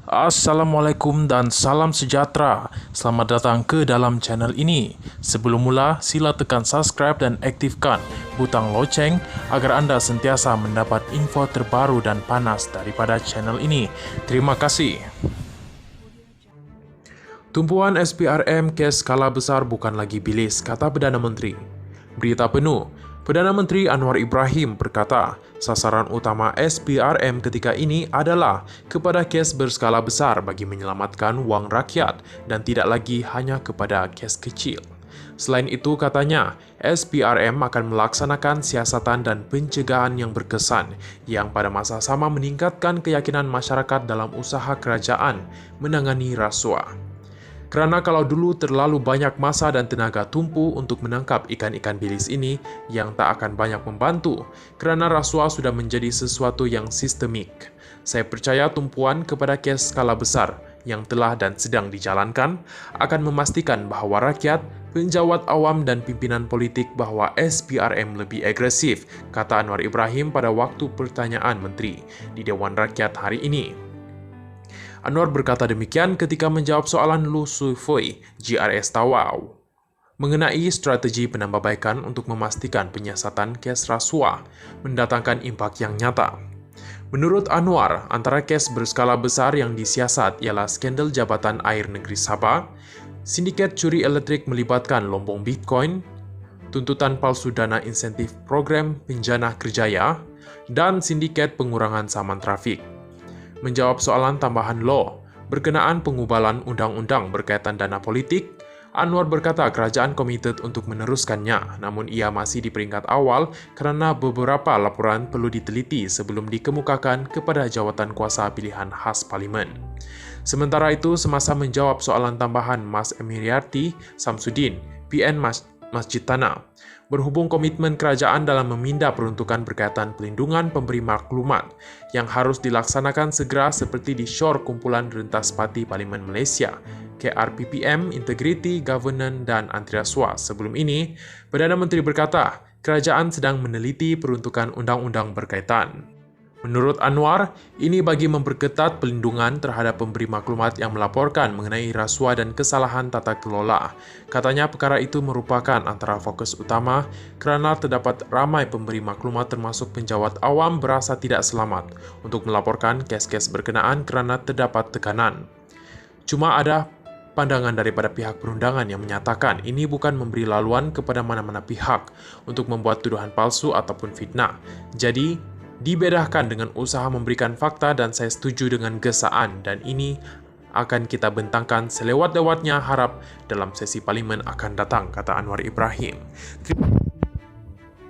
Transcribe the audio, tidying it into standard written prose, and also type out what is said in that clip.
Assalamualaikum dan salam sejahtera. Selamat datang ke dalam channel ini. Sebelum mula, sila tekan subscribe dan aktifkan butang loceng agar anda sentiasa mendapat info terbaru dan panas daripada channel ini. Terima kasih. Tumpuan SPRM kes skala besar bukan lagi bilis, kata Perdana Menteri. Berita penuh. Perdana Menteri Anwar Ibrahim berkata, sasaran utama SPRM ketika ini adalah kepada kes berskala besar bagi menyelamatkan wang rakyat dan tidak lagi hanya kepada kes kecil. Selain itu, katanya, SPRM akan melaksanakan siasatan dan pencegahan yang berkesan yang pada masa sama meningkatkan keyakinan masyarakat dalam usaha kerajaan menangani rasuah. Kerana kalau dulu terlalu banyak masa dan tenaga tumpu untuk menangkap ikan-ikan bilis ini yang tak akan banyak membantu, kerana rasuah sudah menjadi sesuatu yang sistemik. Saya percaya tumpuan kepada kes skala besar yang telah dan sedang dijalankan akan memastikan bahawa rakyat, penjawat awam dan pimpinan politik bahawa SPRM lebih agresif, kata Anwar Ibrahim pada waktu pertanyaan menteri di Dewan Rakyat hari ini. Anwar berkata demikian ketika menjawab soalan Lu Sufui, GRS Tawau, mengenai strategi penambahbaikan untuk memastikan penyiasatan kes rasuah mendatangkan impak yang nyata. Menurut Anwar, antara kes berskala besar yang disiasat ialah skandal Jabatan Air Negeri Sabah, sindiket curi elektrik melibatkan lombong Bitcoin, tuntutan palsu dana insentif program Penjana Kerjaya, dan sindiket pengurangan saman trafik. Menjawab soalan tambahan law berkenaan pengubalan undang-undang berkaitan dana politik, Anwar berkata kerajaan komited untuk meneruskannya, namun ia masih di peringkat awal kerana beberapa laporan perlu diteliti sebelum dikemukakan kepada jawatan kuasa pilihan khas Parlimen. Sementara itu, semasa menjawab soalan tambahan Mas Emiriati Samsudin, PN Masjid Tanah, berhubung komitmen kerajaan dalam meminda peruntukan berkaitan pelindungan pemberi maklumat yang harus dilaksanakan segera seperti di Syur Kumpulan Rentas Parti Parlimen Malaysia, KRPPM, Integriti, Governance dan Anti Rasuah. Sebelum ini, Perdana Menteri berkata, kerajaan sedang meneliti peruntukan undang-undang berkaitan. Menurut Anwar, ini bagi memperketat pelindungan terhadap pemberi maklumat yang melaporkan mengenai rasuah dan kesalahan tata kelola. Katanya perkara itu merupakan antara fokus utama kerana terdapat ramai pemberi maklumat termasuk penjawat awam berasa tidak selamat untuk melaporkan kes-kes berkenaan kerana terdapat tekanan. Cuma ada pandangan daripada pihak perundangan yang menyatakan ini bukan memberi laluan kepada mana-mana pihak untuk membuat tuduhan palsu ataupun fitnah. Jadi, dibedakan dengan usaha memberikan fakta dan saya setuju dengan gesaan dan ini akan kita bentangkan selewat-lewatnya harap dalam sesi parlimen akan datang, kata Anwar Ibrahim.